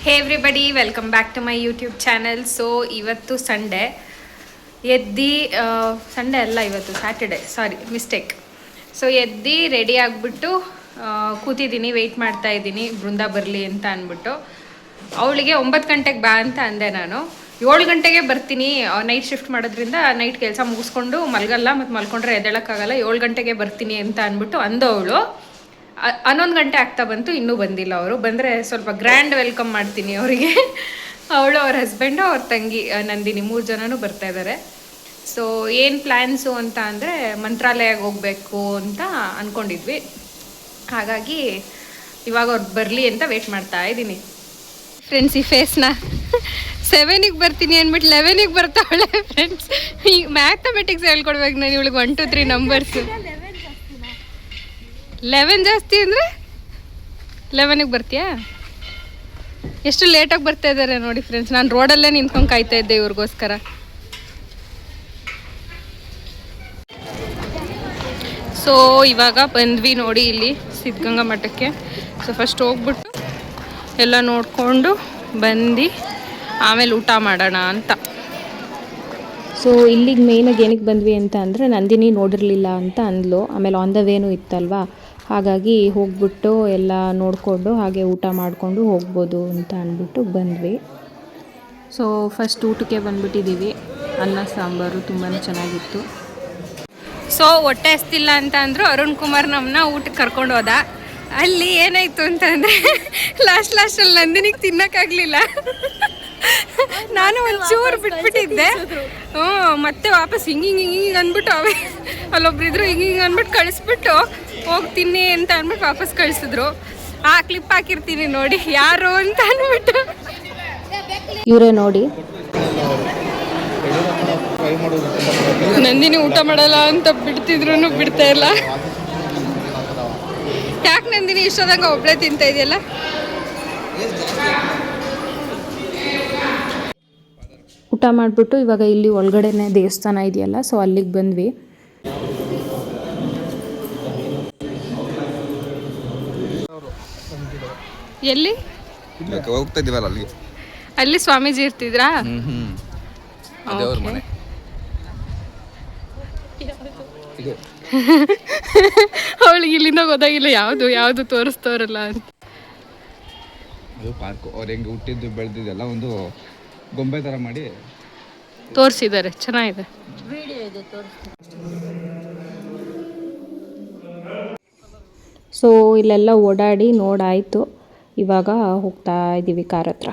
Hey everybody, welcome back to my YouTube channel. So ಇವತ್ತು Sunday Sunday ಅಲ್ಲ, ಇವತ್ತು Saturday, sorry mistake. So ready ಆಗಿಬಿಟ್ಟು ಕೂತಿದ್ದೀನಿ, weight ಮಾಡ್ತಾ ಇದ್ದೀನಿ ಬೃಂದ ಬರಲಿ ಅಂತ ಅಂದ್ಬಿಟ್ಟು. ಅವಳಿಗೆ 9 ಗಂಟೆಗೆ ಬಾ ಅಂತ ಅಂದೆ. ನಾನು 7 ಗಂಟೆಗೆ ಬರ್ತೀನಿ, ನೈಟ್ ಶಿಫ್ಟ್ ಮಾಡೋದ್ರಿಂದ ನೈಟ್ ಕೆಲಸ ಮುಗಿಸ್ಕೊಂಡು ಮಲಗಲ್ಲ, ಮತ್ತು ಮಲ್ಕೊಂಡ್ರೆ ಎದ್ದೇಳಕ್ಕಾಗಲ್ಲ, 7 ಗಂಟೆಗೆ ಬರ್ತೀನಿ ಅಂತ ಅಂದ್ಬಿಟ್ಟು ಅಂದವಳು. 11 ಗಂಟೆ ಆಗ್ತಾ ಬಂತು, ಇನ್ನೂ ಬಂದಿಲ್ಲ. ಅವರು ಬಂದರೆ ಸ್ವಲ್ಪ ಗ್ರ್ಯಾಂಡ್ ವೆಲ್ಕಮ್ ಮಾಡ್ತೀನಿ ಅವರಿಗೆ. ಅವಳು, ಅವ್ರ ಹಸ್ಬೆಂಡು, ಅವ್ರ ತಂಗಿ ನಂದಿನಿ, 3 ಜನನೂ ಬರ್ತಾ ಇದ್ದಾರೆ. ಸೊ ಏನು ಪ್ಲ್ಯಾನ್ಸು ಅಂತ ಅಂದರೆ ಮಂತ್ರಾಲಯಕ್ಕೆ ಹೋಗಬೇಕು ಅಂತ ಅಂದ್ಕೊಂಡಿದ್ವಿ. ಹಾಗಾಗಿ ಇವಾಗ ಅವ್ರು ಬರಲಿ ಅಂತ ವೆಯ್ಟ್ ಮಾಡ್ತಾ ಇದ್ದೀನಿ. ಫ್ರೆಂಡ್ಸ್, ಈ ಫೇಸ್ನ 7ಗೆ ಬರ್ತೀನಿ ಅಂದ್ಬಿಟ್ಟು 11ಗೆ ಬರ್ತಾವಳೆ ಫ್ರೆಂಡ್ಸ್. ಈಗ ಮ್ಯಾಥಮೆಟಿಕ್ಸ್ ಹೇಳ್ಕೊಡ್ಬೇಕು ನಾನು ಇವಳಿಗೆ 1 2 3 ನಂಬರ್ಸು. 11 ಜಾಸ್ತಿ ಅಂದರೆ 11ಗೆ ಬರ್ತೀಯಾ? ಎಷ್ಟು ಲೇಟಾಗಿ ಬರ್ತಾ ಇದ್ದಾರೆ ನೋಡಿ ಫ್ರೆಂಡ್ಸ್. ನಾನು ರೋಡಲ್ಲೇ ನಿಂತ್ಕೊಂಡು ಕಾಯ್ತಾ ಇದ್ದೆ ಇವ್ರಿಗೋಸ್ಕರ. ಸೊ ಇವಾಗ ಬಂದ್ವಿ ನೋಡಿ ಇಲ್ಲಿ ಸಿದ್ಧಗಂಗಾ ಮಠಕ್ಕೆ. ಸೊ ಫಸ್ಟ್ ಹೋಗ್ಬಿಟ್ಟು ಎಲ್ಲ ನೋಡಿಕೊಂಡು ಬಂದು ಆಮೇಲೆ ಊಟ ಮಾಡೋಣ ಅಂತ. ಸೊ ಇಲ್ಲಿಗೆ ಮೇಯ್ನಾಗಿ ಏನಕ್ಕೆ ಬಂದ್ವಿ ಅಂತ ಅಂದರೆ ನಂದಿನಿ ನೋಡಿರಲಿಲ್ಲ ಅಂತ ಅಂದ್ಲು. ಆಮೇಲೆ ಆನ್ ದ ವೇನೂ ಇತ್ತಲ್ವಾ, ಹಾಗಾಗಿ ಹೋಗ್ಬಿಟ್ಟು ಎಲ್ಲ ನೋಡಿಕೊಂಡು ಹಾಗೆ ಊಟ ಮಾಡಿಕೊಂಡು ಹೋಗ್ಬೋದು ಅಂತ ಅಂದ್ಬಿಟ್ಟು ಬಂದ್ವಿ. ಸೊ ಫಸ್ಟ್ ಊಟಕ್ಕೆ ಬಂದುಬಿಟ್ಟಿದ್ದೀವಿ. ಅನ್ನ ಸಾಂಬಾರು ತುಂಬಾ ಚೆನ್ನಾಗಿತ್ತು. ಸೊ ಹೊಟ್ಟೆ ಹಸ್ತಿಲ್ಲ ಅಂತ ಅಂದರು. ಅರುಣ್ ಕುಮಾರ್ ನಮ್ಮನ್ನ ಊಟಕ್ಕೆ ಕರ್ಕೊಂಡು ಹೋದ. ಅಲ್ಲಿ ಏನಾಯಿತು ಅಂತಂದರೆ ಲಾಸ್ಟಲ್ಲಿ ನಂದಿನಿಗೆ ತಿನ್ನೋಕ್ಕಾಗಲಿಲ್ಲ. ನಾನು ಒಂಚೂರು ಬಿಟ್ಬಿಟ್ಟಿದ್ದೆ. ಮತ್ತೆ ವಾಪಸ್ ಹಿಂಗೆ ಅಂದ್ಬಿಟ್ಟು ಅಲ್ಲೊಬ್ರಿದ್ರು ಹಿಂಗೆ ಅಂದ್ಬಿಟ್ಟು ಕಳಿಸ್ಬಿಟ್ಟು ಹೋಗ್ತೀನಿ ಅಂತ ಅಂದ್ಬಿಟ್ಟು ವಾಪಸ್ ಕಳಿಸಿದ್ರು. ಆ ಕ್ಲಿಪ್ ಹಾಕಿರ್ತೀನಿ ನೋಡಿ, ಯಾರು ಅಂತ ಅಂದ್ಬಿಟ್ಟು. ಇವರೇ ನೋಡಿ, ನಂದಿನಿ ಊಟ ಮಾಡಲ್ಲ ಅಂತ ಬಿಡ್ತಿದ್ರು, ಬಿಡ್ತಾ ಇಲ್ಲ. ಯಾಕೆ ನಂದಿನಿ ಇಷ್ಟೋದಂಗ ಒಬ್ಬಳೇ ತಿಂತಾ ಇದೆಯಲ್ಲ? ಊಟ ಮಾಡಿಬಿಟ್ಟು ಇವಾಗ ಇಲ್ಲಿ ಒಳಗಡೆನೆ ದೇವಸ್ಥಾನ ಇದೆಯಲ್ಲ, ಸೊ ಅಲ್ಲಿಗೆ ಬಂದ್ವಿ. ಎಲ್ಲಿ ಹೋಗ್ತಾ ಇದೀವಲ್ಲ ಅಲ್ಲಿ ಸ್ವಾಮೀಜಿ ಇರ್ತಿದ್ರಾ? ಅವಳಿಗೆ ಇಲ್ಲಿಂದ ಗೊತ್ತಾಗಿಲ್ಲ ಯಾವುದು ತೋರಿಸ್ತವ್ರಲ್ಲ ಅಂತ. ಅದು ಪಾರ್ಕ್ ಅವ್ರು ಹೆಂಗೆ ಹುಟ್ಟಿದ್ದು ಬೆಳೆದಿದ್ದೆಲ್ಲ ಒಂದು ಗೊಂಬೆ ಥರ ಮಾಡಿ ತೋರಿಸಿದ್ದಾರೆ, ಚೆನ್ನಾಗಿದೆ. ಸೊ ಇಲ್ಲೆಲ್ಲ ಓಡಾಡಿ ನೋಡಾಯಿತು. ಇವಾಗ ಹೋಗ್ತಾ ಇದ್ದೀವಿ ಕಾರ್ ಹತ್ರ.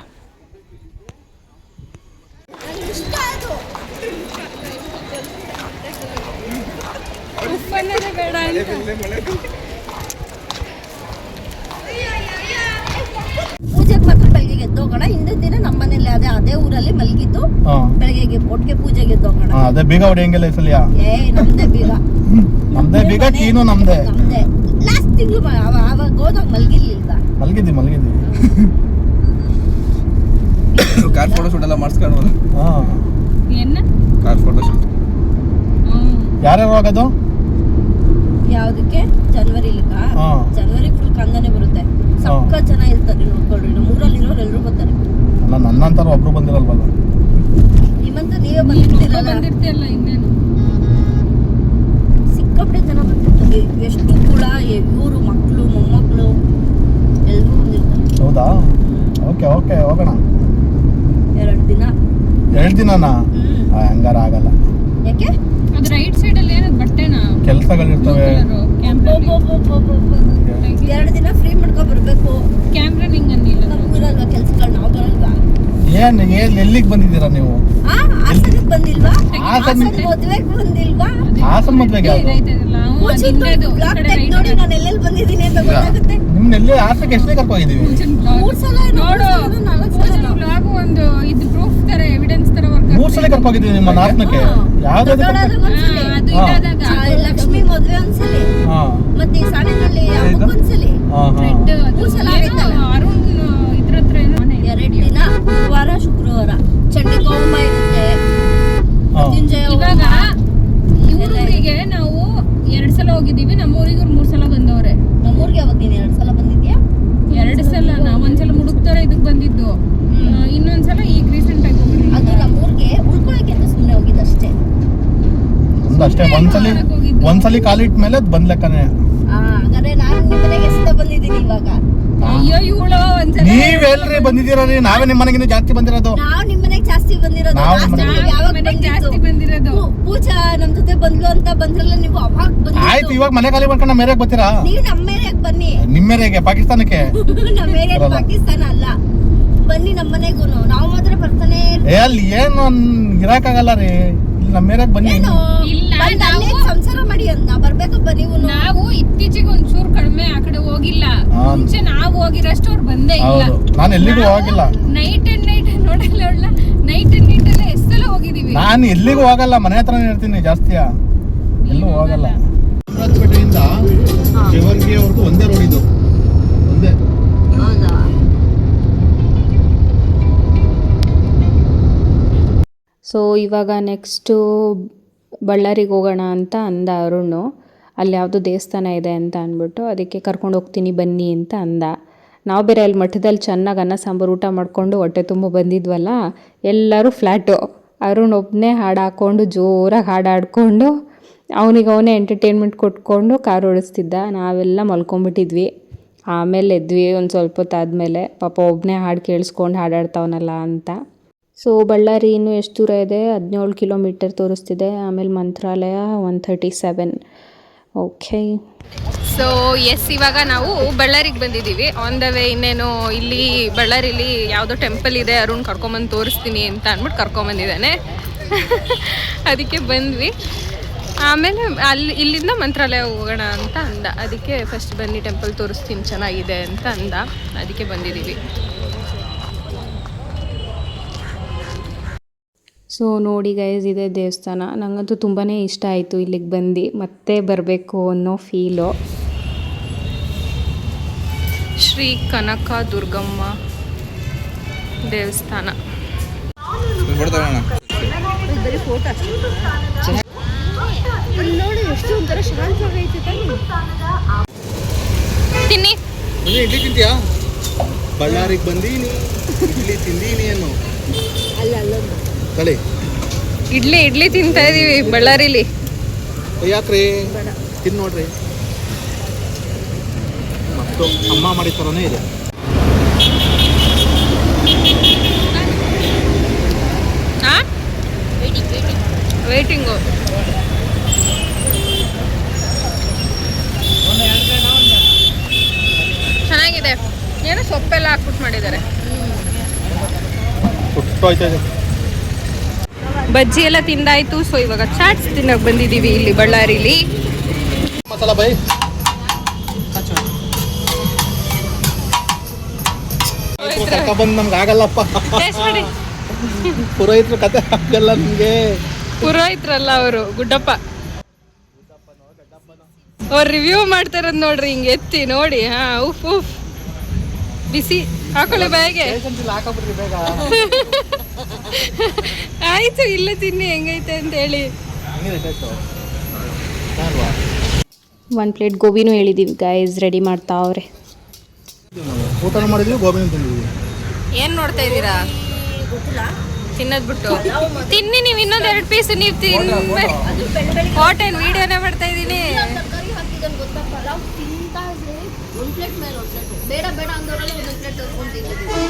ಪೂಜೆಗೆ ಮಾತ್ರ ಬೆಳಗ್ಗೆ ಎದ್ದೋಗೋಣ. ಹಿಂದಿನ ದಿನ ನಮ್ಮ ಮನೇಲಿ ಅದೇ ಊರಲ್ಲಿ ಮಲಗಿದ್ದು, ಬೆಳಗ್ಗೆ ಒಟ್ಟಿಗೆ ಪೂಜೆಗೆ ಎದ್ದೋಗೋಣ. ಅದೇ ಬೀಗ ಹೊಡೆಯಂಗಿಲ್ಲ ಈ ಸಲ. ನಮ್ದೇ ಬೀಗ, ನಮ್ದೇ ಬೀಗ, ಕೀನು ನಮ್ದೇ. ಲಾಸ್ಟ್ ತಿಂಗಳು ಅವಾಗ ಹೋದಾಗ ಮಲಗಿರ್ಲಿಲ್ಲ. ಮಲಗಿದ್ವಿ ಕಾರ್ ಫೋಟೋ ಶೂಟ್ ಎಲ್ಲ ಮಾಡಿಸ್ಕೊಂಡು ಕಾರ್ ಫೋಟೋ ಶೂಟ್ ಯಾರ್ಯಾರು ಹೋಗೋದು? ಯಾವ್ದಕ್ಕೆ? ಜನವರಿ ಫುಲ್ ಕಂದನೆ ಬರುತ್ತೆ. ಸಕ್ಕ ಜನ ಇರ್ತಾರೆ, ನೋಡ್ಕೊಳ್ರಿ. ನಮ್ಮೂರಲ್ಲಿ ಇರೋರು ಎಲ್ಲರೂ ಬರ್ತಾರೆ. ಅಲ್ಲ, ನನ್ನಂತರ ಒಬ್ರು ಬಂದಿರಲ್ವಲ್ಲ. ನಿಮ್ಮಂತ ನೀವೇ ಬಂದಿರ್ತೀರಲ್ಲ, ಇನ್ನೇನು ಸಿಕ್ಕಾಪಟ್ಟೆ ಜನ ಬಂದಿರ್ತಾರೆ. ಎಷ್ಟು ಕೂಡ ಇವರು ಮಕ್ಕಳು ಮೊಮ್ಮಕ್ಕಳು ಎಲ್ಲರೂ ಬಂದಿರ್ತಾರೆ. ಹೌದಾ? ಓಕೆ ಹೋಗೋಣ. 2 ದಿನನಾ? ಹಂಗಾರ ಆಗಲ್ಲ. ಯಾಕೆ? ಅದು ರೈಟ್ ಸೈಡ್ ಅಲ್ಲಿ ಏನದು ಬಟ್ಟೆನಾ? ಕೆಲಸಗಳಿರ್ತವೆ. 2 ದಿನ ಫ್ರೀ ಮಾಡ್ಕೊಂಡ್ ಬರ್ಬೇಕು. ಕ್ಯಾಮ್ರಾ ನಿಂಗೆ ಅಂದಿಲ್ಲ. ನಮ್ಗಿರಲ್ವಾ ಕೆಲ್ಸಗಳು? ನಾವು ಬರಲ್ವಾ? ಎಲ್ಲಿಗೆ ಬಂದಿದ್ದೀರಾ ನೀವು? ಹಾಸನಕ್ಕೆ ಬಂದಿಲ್ವಾ? ಹಾಸನ ಮದ್ವೆಗೆ ಬಂದಿಲ್ವಾ? ಹಾಸನ ಮದ್ವೆಗೆ ನೋಡಿ ನಾನು ಎಲ್ಲೆಲ್ಲಿ ಬಂದಿದ್ದೀನಿ ಅಂತ ಗೊತ್ತಾಗುತ್ತೆ. ನಿಮ್ನೆಲ್ಲಿ ಹಾಸನಕ್ಕೆ ಎಷ್ಟೇ ಕರ್ಕೊಂಡಿದ್ದೀವಿ? 3 ಸಲ ನೋಡು. 4 ಸಲ ಒಂದು ಇದು ಪ್ರೂಫ್ ತರ, ಎವಿಡೆನ್ಸ್ ತರ 3 ಸಲ ಕರ್ಕೊಂಡಿದ್ದೀವಿ ನಿಮ್ಮ ಹಾಸನಕ್ಕೆ. ಯಾವ್ದಾದ್ರು ಲಕ್ಷ್ಮಿ ಮದ್ವೆ ಒಂದ್ಸಲಿ, ಮತ್ತೆ ಸಾಣೆನಲ್ಲಿ ಒಂದ್ಸಲಿ, 3 ಸಲ ಆಯ್ತಲ್ಲ. ಇದ್ರ ಹತ್ರ 2 ದಿನ, ಗುರುವಾರ ಶುಕ್ರವಾರ ಚಂಡಿ ಗೋಂಬ ಇರುತ್ತೆ. ಇವಾಗ ಇವರಿಗೆ ನಾವು 2 ಸಲ ಹೋಗಿದ್ದೀವಿ. ನಮ್ಮೂರಿಗೆ 3 ಸಲ ಬಂದವ್ರೆ. ನಮ್ಮೂರಿಗೆ ಯಾವಾಗ ನೀನು 2 ಸಲ ಬಂದಿದ್ಯಾ? 2 ಸಲ. ನಾವು ಒಂದ್ಸಲ ಮುಡುಕ್ತಾರೆ ಇದಕ್ಕೆ ಬಂದಿದ್ದು. ನಮ್ದು ಅಷ್ಟೇ ಒಂದ್ಸಲಿ ಕಾಲಿಟ್ಟ ಮೇಲೆ ಅದು ಬಂದ್ ಲೆಕ್ಕನೇ. ಹಾಗಾದ್ರೆ ನಾನು ನಿಮ್ಮ ಮನೆಗೆ ಎಷ್ಟ ಬಂದಿದ್ದೀನಿ ಇವಾಗ. ಅಯ್ಯೋ ಇವಳು ಒಂದ್ಸಲ ನೀವೆಲ್ರಿ ಬಂದಿದ್ದೀರಿ, ನಾವೇ ನಿಮ್ಮ ಮನೆಗಿಂತ ಜಾಸ್ತಿ ಬಂದಿರೋದು. ನಾವು ನಿಮ್ಮ ಮನೆಗೆ ಜಾಸ್ತಿ ಬಂದಿರೋದು. ಜಾಸ್ತಿ ಬಂದಿರೋದು. ಪೂಜಾ ನಮ್ ಜೊತೆ ಬಂದ್ಲು ಅಂತ ಬಂದ್ರಲ್ಲ ನೀವು, ಅವಾಗ ಬಂದಿದ್ದು. ಆಯ್ತು, ಇವಾಗ ಮನೆ ಖಾಲಿ ಮಾಡ್ಕೊಂಡು ನಮ್ಮ ಮೇರೆಗೆ ಬರ್ತೀರಾ? ನೀವು ನಮ್ಮ ಮೇರೆಗೆ ಬನ್ನಿ. ನಿಮ್ಮ ಮೇರೆಗೆ ಪಾಕಿಸ್ತಾನಕ್ಕೆ? ನಮ್ಮ ಮೇರೆ ಪಾಕಿಸ್ತಾನ ಅಲ್ಲ, ಬನ್ನಿ ನಮ್ಮ ಮನೆಗೂ. ನಾವು ಮಾತ್ರ ಬರ್ತಾನೆ ಅಲ್ಲಿ ಏನು ಇರಕ್ಕಾಗಲ್ಲ ರೀ, ಇಲ್ಲಿ ನಮ್ಮ ಮೇರೆಗೆ ಬನ್ನಿ. ಸಂಸಾರ ಮಾಡಿ ಅಂತ ಬರ್ಬೇಕಪ್ಪ ನೀವು. ನಾವು ಇತ್ತೀಚೆಗೆ ಒಂಚೂರು ಕಡಿಮೆ ಆ ಕಡೆ ಹೋಗಿಲ್ಲ. ಮುಂಚೆ ನಾವು ಹೋಗಿರಷ್ಟು ಅವ್ರು ಬಂದೇ ಇಲ್ಲ. ನಾನು ಎಲ್ಲಿಗೂ ಹೋಗಿಲ್ಲ. ನೈಟ್ ಅಂಡ್ ನೈಟ್ ನೋಡಲ್ಲ, ನೈಟ್ ಅಂಡ್ ನೈಟ್ ಎಲ್ಲ ಎಷ್ಟೆಲ್ಲ ಹೋಗಿದೀವಿ. ನಾನು ಎಲ್ಲಿಗೂ ಹೋಗಲ್ಲ, ಮನೆ ಹತ್ರನೇ ಇರ್ತೀನಿ ಜಾಸ್ತಿ, ಎಲ್ಲೂ ಹೋಗಲ್ಲ. ರಾಜಪೇಟೆಯಿಂದ ಜೇವರ್ಗಿವರೆಗೂ ಒಂದೇ ರೋಡ್ ಇದು, ಒಂದೇ. ಸೊ ಇವಾಗ ನೆಕ್ಸ್ಟು ಬಳ್ಳಾರಿಗೆ ಹೋಗೋಣ ಅಂತ ಅಂದ ಅರುಣ್. ಅಲ್ಲಿ ಯಾವುದೋ ದೇವಸ್ಥಾನ ಇದೆ ಅಂತ ಅಂದ್ಬಿಟ್ಟು ಅದಕ್ಕೆ ಕರ್ಕೊಂಡು ಹೋಗ್ತೀನಿ ಬನ್ನಿ ಅಂತ ಅಂದ. ನಾವು ಬೇರೆ ಅಲ್ಲಿ ಮಠದಲ್ಲಿ ಚೆನ್ನಾಗಿ ಅನ್ನ ಸಾಂಬಾರು ಊಟ ಮಾಡಿಕೊಂಡು ಹೊಟ್ಟೆ ತುಂಬ ಬಂದಿದ್ವಲ್ಲ, ಎಲ್ಲರೂ ಫ್ಲ್ಯಾಟು. ಅರುಣ್ ಒಬ್ಬನೇ ಹಾಡು ಹಾಕ್ಕೊಂಡು ಜೋರಾಗಿ ಹಾಡು ಹಾಡ್ಕೊಂಡು ಅವನಿಗೆ ಎಂಟರ್ಟೈನ್ಮೆಂಟ್ ಕೊಟ್ಕೊಂಡು ಕಾರ್ ಓಡಿಸ್ತಿದ್ದ. ನಾವೆಲ್ಲ ಮಲ್ಕೊಂಬಿಟ್ಟಿದ್ವಿ. ಆಮೇಲೆ ಎದ್ವಿ ಒಂದು ಸ್ವಲ್ಪ ಹೊತ್ತಾದಮೇಲೆ, ಪಾಪ ಒಬ್ಬನೇ ಹಾಡು ಕೇಳಿಸ್ಕೊಂಡು ಹಾಡಾಡ್ತಾವನಲ್ಲ ಅಂತ. ಸೊ ಬಳ್ಳಾರಿ ಇನ್ನೂ ಎಷ್ಟು ದೂರ ಇದೆ? 17 ಕಿಲೋಮೀಟರ್ ತೋರಿಸ್ತಿದೆ. ಆಮೇಲೆ ಮಂತ್ರಾಲಯ 137. ಓಕೆ, ಸೊ ಎಸ್, ಇವಾಗ ನಾವು ಬಳ್ಳಾರಿಗೆ ಬಂದಿದ್ದೀವಿ. ಆನ್ ದ ವೇ ಇನ್ನೇನು ಇಲ್ಲಿ ಬಳ್ಳಾರಿಲಿ ಯಾವುದೋ ಟೆಂಪಲ್ ಇದೆ, ಅರುಣ್ ಕರ್ಕೊಂಬಂದು ತೋರಿಸ್ತೀನಿ ಅಂತ ಅಂದ್ಬಿಟ್ಟು ಕರ್ಕೊಂಬಂದಿದ್ದಾನೆ. ಅದಕ್ಕೆ ಬಂದ್ವಿ. ಆಮೇಲೆ ಇಲ್ಲಿಂದ ಮಂತ್ರಾಲಯ ಹೋಗೋಣ ಅಂತ ಅಂದ. ಅದಕ್ಕೆ ಫಸ್ಟ್ ಬನ್ನಿ ಟೆಂಪಲ್ ತೋರಿಸ್ತೀನಿ ಚೆನ್ನಾಗಿದೆ ಅಂತ ಅಂದ. ಅದಕ್ಕೆ ಬಂದಿದ್ದೀವಿ. ಸೊ ನೋಡಿ ಗೈಸ್, ಇದೆ ದೇವಸ್ಥಾನ. ನನಗಂತೂ ತುಂಬಾ ಇಷ್ಟ ಆಯಿತು ಇಲ್ಲಿಗೆ ಬಂದು, ಮತ್ತೆ ಬರಬೇಕು ಅನ್ನೋ ಫೀಲು. ಶ್ರೀ ಕನಕ ದುರ್ಗಮ್ಮ ದೇವಸ್ಥಾನ. ತಿನ್ನಿ. ಇಡ್ಲಿ ತಿಂತೀಯಾ? ಬಳ್ಳಾರಿಗೆ ಬಂದೀನಿ, ಇಡ್ಲಿ ತಿಂದೀನಿ ಅನ್ನೋ. ಇಡ್ಲಿ ತಿಂತಾ ಇದೀವಿ ಬಳ್ಳಾರಿಲಿ. ಯಾಕ್ರಿ? ತಿನ್ ನೋಡ್ರಿ, ಮತ್ತು ಅಮ್ಮ ಮಾಡಿದ ಥರನೇ ಇದೆ. ವೇಟಿಂಗು. ಚೆನ್ನಾಗಿದೆ. ಏನೋ ಸೊಪ್ಪೆಲ್ಲ ಹಾಕ್ಬಿಟ್ಟು ಮಾಡಿದ್ದಾರೆ. ಬಜ್ಜಿ ಎಲ್ಲ ತಿಂದಾಯ್ತು. ಸೊ ಇವಾಗ ಚಾಟ್ಸ್ ತಿನ್ನಕ್ಕೆ ಬಂದಿದ್ದೀವಿ ಇಲ್ಲಿ ಬಳ್ಳಾರಿಲಿ. ಮಸಾಲ ಬೈ ಬಂದು ನಮ್ಗೆ ಆಗಲ್ಲಪ್ಪ. ಪುರೋಹಿತರು ಕತೆ ಆಗಲ್ಲ ನಿಮ್ಗೆ. ಪುರೋಹಿತ್ರಲ್ಲ ಅವರು, ಗುಡ್ಡಪ್ಪ. ಅವ್ರು ರಿವ್ಯೂ ಮಾಡ್ತಾರದ್ ನೋಡ್ರಿ, ಹಿಂಗೆ ಎತ್ತಿ ನೋಡಿ. ಹಾ, ಉಫ್ ಉಫ್ ಬಿಸಿ ಹಾಕೊಳ್ಳಿ ಬಾಯಿಗೆ. ಆಯ್ತು, ಇಲ್ಲ ತಿನ್ನಿ ಹೆಂಗೈತೆ ಅಂತ ಹೇಳಿ. 1 ಪ್ಲೇಟ್ ಗೋಬಿನೂ ಹೇಳಿದೀವಿ ಗೈಸ್, ರೆಡಿ ಮಾಡ್ತಾವ್ರೆ. ಊಟ ಮಾಡಿದ್ವಿ, ಗೋಬಿನೂ ತಿಂದಿದ್ವಿ. ಏನ್ ನೋಡ್ತಾ ಇದ್ದೀರಾ? ತಿನ್ನೋದ್ ಬಿಟ್ಟು ತಿನ್ನಿ. ನೀವು ಇನ್ನೊಂದು 2 ಪೀಸ್ ನೀವು ಹೋಟೆಲ್ ವಿಡಿಯೋನೇ ಮಾಡ್ತಾ ಇದ್ದೀನಿ. ಬೇಡ ಬೇಡ ಅಂದವರೆಲ್ಲ 1 ಪ್ಲೇಟ್ ತಗೊಂಡು ತಿಂದಿದ್ದೀವಿ.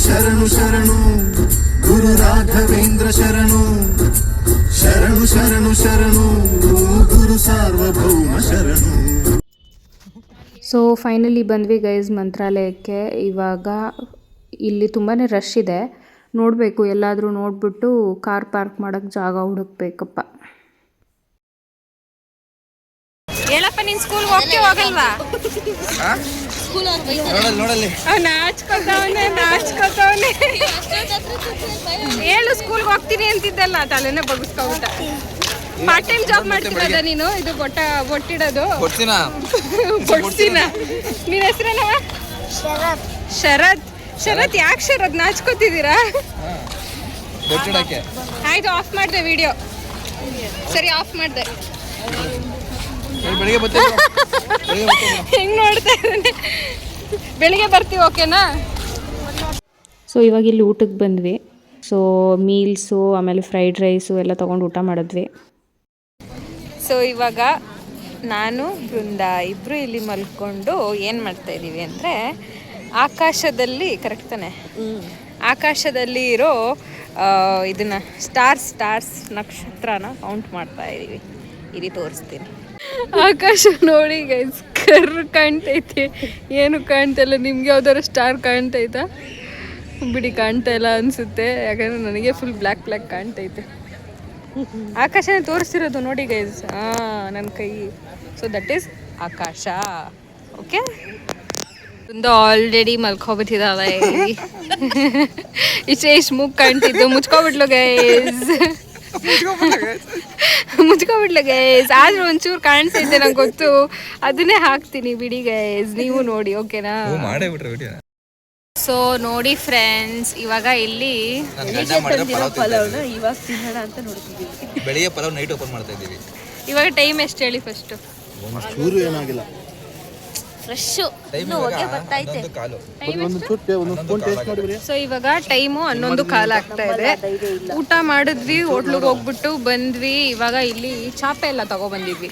ಶರಣು ಶರಣು ಗುರು ರಾಘವೇಂದ್ರ ಶರಣು, ಶರಣು ಶರಣು ಶರಣು ಗುರು ಸಾರ್ವಭೌಮ ಶರಣು. ಸೊ ಫೈನಲಿ ಬಂದ್ವಿ ಗೈಸ್ ಮಂತ್ರಾಲಯಕ್ಕೆ. ಇವಾಗ ಇಲ್ಲಿ ತುಂಬಾ ರಶ್ ಇದೆ. ನೋಡಬೇಕು, ಎಲ್ಲಾದರೂ ನೋಡಿಬಿಟ್ಟು ಕಾರ್ ಪಾರ್ಕ್ ಮಾಡೋಕ್ಕೆ ಜಾಗ ಹುಡುಕ್ಬೇಕಪ್ಪ. ಹೇಳಪ್ಪ, ನೀನು ಸ್ಕೂಲ್ಗೆ ಹೋಗಲ್ವಾ? ನಾಚ್ಕೋತವನೆ. ಹೇಳು, ಸ್ಕೂಲ್ಗೆ ಹೋಗ್ತೀನಿ ಅಂತಿದ್ದಲ್ಲ, ತಲೆನೇ ಬಗ್ಸ್ಕೊಬಿಟ್ಟ. ಪಾರ್ಟ್ ಟೈಮ್ ಜಾಬ್ ಮಾಡ್ತಿರೋದ ನೀನು? ಇದು ಬೊಟ್ಟಿಡೋದು ನಿನ್ನ ಹೆಸರೇನವ? ಶರತ್. ಶರತ್ ಯಾಕೆ ಶರತ್ ನಾಚ್ಕೋತಿದ್ದೀರಾ? ಆಯ್ತು, ಆಫ್ ಮಾಡಿದೆ ವಿಡಿಯೋ. ಸರಿ, ಆಫ್ ಮಾಡಿದೆ. ಬೆಳಿಗ್ಗೆ ಬರ್ತೀವಿ ಹೆಂಗ್ ನೋಡ್ತಾ ಇದ್ದಾನೆ. ಬೆಳಿಗ್ಗೆ ಬರ್ತೀವಿ, ಓಕೆನಾ? ಸೊ ಇವಾಗ ಇಲ್ಲಿ ಊಟಕ್ಕೆ ಬಂದ್ವಿ. ಸೊ ಮೀಲ್ಸು ಆಮೇಲೆ ಫ್ರೈಡ್ ರೈಸು ಎಲ್ಲ ತೊಗೊಂಡು ಊಟ ಮಾಡಿದ್ವಿ. ಸೊ ಇವಾಗ ನಾನು ಬೃಂದ ಇಬ್ಬರು ಇಲ್ಲಿ ಮಲ್ಕೊಂಡು ಏನು ಮಾಡ್ತಾಯಿದ್ದೀವಿ ಅಂದರೆ ಆಕಾಶದಲ್ಲಿ, ಕರೆಕ್ಟ್ ತಾನೆ, ಆಕಾಶದಲ್ಲಿ ಇರೋ ಇದನ್ನು ಸ್ಟಾರ್ಸ್ ನಕ್ಷತ್ರನ ಕೌಂಟ್ ಮಾಡ್ತಾ ಇದ್ದೀವಿ. ಇಲ್ಲಿ ತೋರಿಸ್ತೀನಿ. ಆಕಾಶ ನೋಡಿ ಗೈಸ್, ಕರ್ರ್ ಕಾಣ್ತೈತೆ, ಏನು ಕಾಣ್ತಾಯಿಲ್ಲ. ನಿಮ್ಗೆ ಯಾವ್ದಾದ್ರು ಸ್ಟಾರ್ ಕಾಣ್ತೈತಾ? ಬಿಡಿ, ಕಾಣ್ತಾ ಇಲ್ಲ ಅನಿಸುತ್ತೆ, ಯಾಕಂದರೆ ನನಗೆ ಫುಲ್ ಬ್ಲ್ಯಾಕ್ ಕಾಣ್ತೈತೆ. ಆಕಾಶನೇ ತೋರಿಸ್ತಿರೋದು ನೋಡಿ ಗೈಸ್, ನನ್ನ ಕೈ. So that is Akash. Okay, ಒಂದು ಆಲ್ರೆಡಿ ಮಲ್ಕೊಬಿಟ್ಟಿದ್ದಾವೆ. ಇಷ್ಟೇ ಮೂಗ್ ಕಾಣ್ತಿದ್ದು, ಮುಚ್ಕೊಬಿಟ್ಲು ಗೈಸ್, ಮುಚ್ಕೊಬಿಟ್ಲು ಗೈಸ್. ಆದ್ರೂ ಒಂಚೂರು ಕಾಣಿಸ್ತೈತೆ ನಂಗೆ ಗೊತ್ತು, ಅದನ್ನೇ ಹಾಕ್ತೀನಿ ಬಿಡಿ ಗೈಸ್, ನೀವು ನೋಡಿ, ಓಕೆನಾ? ಸೊ ನೋಡಿ ಫ್ರೆಂಡ್ಸ್, ಇವಾಗ ಇಲ್ಲಿ ಪಲಾವ್ನ ಇವಾಗ ತಿನ್ನೋಣ ಅಂತ ನೋಡ್ತಿದ್ದೀವಿ. ಬೆಳಿಗ್ಗೆ ಪಲಾವ್ ನೈಟ್ ಓಪನ್ ಮಾಡ್ತಾ ಇದ್ದೀವಿ. ಇವಾಗ ಟೈಮ್ ಎಷ್ಟು ಹೇಳಿ ಫಸ್ಟ್? ಚೂರು ಏನಾಗಿಲ್ಲ, ಫ್ರೆಶ್ ಹೊಗೆ ಬರ್ತೈತೆ. ಸೊ ಇವಾಗ ಟೈಮು 11:15 ಆಗ್ತಾ ಇದೆ. ಊಟ ಮಾಡಿದ್ವಿ, ಹೋಟ್ಲಿಗೆ ಹೋಗ್ಬಿಟ್ಟು ಬಂದ್ವಿ. ಇವಾಗ ಇಲ್ಲಿ ಚಾಪೆ ಎಲ್ಲ ತಗೊಬಂದಿದ್ವಿ.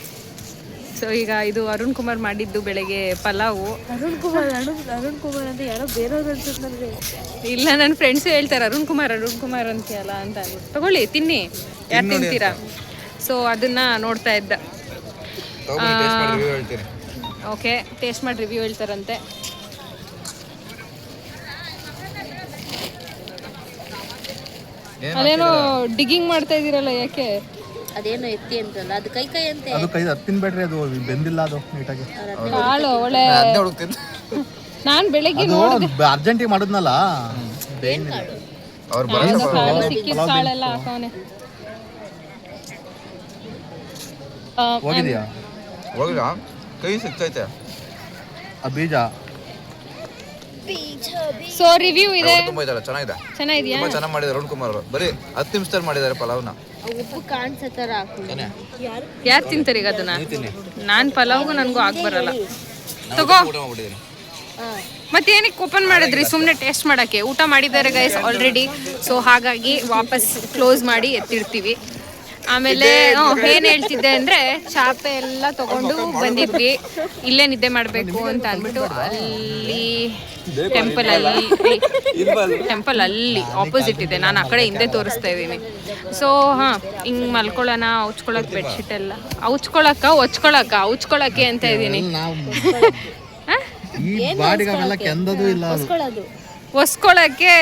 ಸೊ ಈಗ ಇದು ಅರುಣ್ ಕುಮಾರ್ ಮಾಡಿದ್ದು ಬೆಳಗ್ಗೆ ಪಲಾವು. ಅರುಣ್ ಕುಮಾರ್ ಅಂತ ಯಾರೋ ಬೇರೆಯವ್ರು ಅನ್ಸುತ್ತೆ ನನಗೆ. ಇಲ್ಲ, ನನ್ನ ಫ್ರೆಂಡ್ಸ್ ಹೇಳ್ತಾರೆ ಅರುಣ್ ಕುಮಾರ್ ಅಂತೀಯಲ್ಲ ಅಂತ ಅಂದ್ಬಿಟ್ಟು. ತಗೊಳ್ಳಿ, ತಿನ್ನಿ, ಯಾರು ತಿಂತೀರಾ? ಸೊ ಅದನ್ನ ನೋಡ್ತಾ ಇದ್ದ. ಓಕೆ, ಟೇಸ್ಟ್ ಮಾಡಿ ರಿವ್ಯೂ ಹೇಳ್ತಾರಂತೆ. ಅದೇನೋ ಡಿಗ್ಗಿಂಗ್ ಮಾಡ್ತಾ ಇದೀರಲ್ಲ, ಯಾಕೆ? ಅದೇನೋ ಎತ್ತಿ ಅಂತಲ್ಲ, ಅದು ಕೈ ಅಂತೆ. ಅದು ಕೈ ಹತ್ತಿನ ಬೇಡ್ರಿ, ಅದು ಬೆಂದಿಲ್ಲ, ಅದು ನೀಟಾಗಿ ಕಾಳು ಒಳ್ಳೆ. ನಾನು ಬೆಳಗ್ಗೆ ಅರ್ಜೆಂಟಿಗೆ ಮಾಡಿದ್ನಲ್ಲ, ಸಿಕ್ಕಿದ ಕಾಳೆಲ್ಲ ಹಾಕವನೆ. ಹೋಗಿದ್ಯಾ? ಹೋಗಿಲ್ಲ, ಕೈ ಸಿಗ್ತೈತೆ ಆ ಬೀಜ. ಸೊ ರಿವ್ಯೂ ಇದೆ, ತುಂಬಾ ಇದಲ್ಲ, ಚೆನ್ನಾಗಿದೆ, ಚೆನ್ನಾಗಿದ್ಯಾ? ತುಂಬಾ ಚೆನ್ನಾಗಿ ಮಾಡಿದ್ದಾರೆ ಅರುಣ್ ಕುಮಾರ್ ಅವರು. ಬರೀ 10 ನಿಮಿಷದಲ್ಲಿ ಮಾಡಿದ್ದಾರೆ ಪಲಾವ್ನ. ಉಪ್ಪು ಕಾಣಿಸೋ ಥರ ಯಾರು ತಿಂತಾರೆ ಈಗ ಅದನ್ನ? ನಾನು ಪಲಾವ್ಗೂ ನನಗೂ ಬರಲ್ಲ. ತಗೋ, ಮತ್ತೇನಕ್ಕೆ ಓಪನ್ ಮಾಡಿದ್ರಿ? ಸುಮ್ಮನೆ ಟೇಸ್ಟ್ ಮಾಡೋಕ್ಕೆ. ಊಟ ಮಾಡಿದ್ದಾರೆ ಗೈಸ್ ಆಲ್ರೆಡಿ. ಸೊ ಹಾಗಾಗಿ ವಾಪಸ್ ಕ್ಲೋಸ್ ಮಾಡಿ ಎತ್ತಿಡ್ತೀವಿ. ಆಮೇಲೆ ಏನು ಹೇಳ್ತಿದ್ದೆ ಅಂದರೆ, ಚಾಪೆ ಎಲ್ಲ ತೊಗೊಂಡು ಬಂದಿದ್ವಿ. ಇಲ್ಲೇ ನಿದ್ದೆ ಮಾಡಬೇಕು ಅಂತ ಅಂದ್ಬಿಟ್ಟು ಅಲ್ಲಿ ಟೆಂಪಲ್ ಅಲ್ಲಿ ಆಪೋಸಿಟ್ ಇದೆ. ನಾನು ಆ ಕಡೆ ಹಿಂದೆ ತೋರಿಸ್ತಾ ಇದ್ದೀನಿ. ಸೊ ಹಿಂಗೆ ಮಲ್ಕೊಳ್ಳೋಣ, ಔಚ್ಕೊಳಕ್ಕೆ ಬೆಡ್ಶೀಟ್ ಎಲ್ಲ ಔಚ್ಕೊಳಕ್ಕೆ ಅಂತ ಇದ್ದೀನಿ. ಒಸ್ಕೊಳಕ್ಕೆ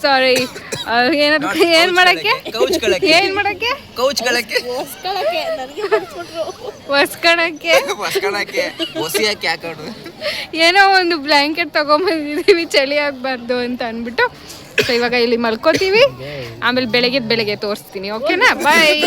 ಸಾರಿ, ಏನ್ ಮಾಡಕ್ಕೆ ಏನೋ ಒಂದು ಬ್ಲಾಂಕೆಟ್ ತಗೊಂಬಂದಿದೀವಿ, ಚಳಿ ಆಗ್ಬಾರ್ದು ಅಂತ ಅಂದ್ಬಿಟ್ಟು. ಸೊ ಇವಾಗ ಇಲ್ಲಿ ಮಲ್ಕೋತೀವಿ, ಆಮೇಲೆ ಬೆಳಗ್ಗೆ ತೋರಿಸ್ತೀನಿ, ಓಕೆನಾ? ಬಾಯ್.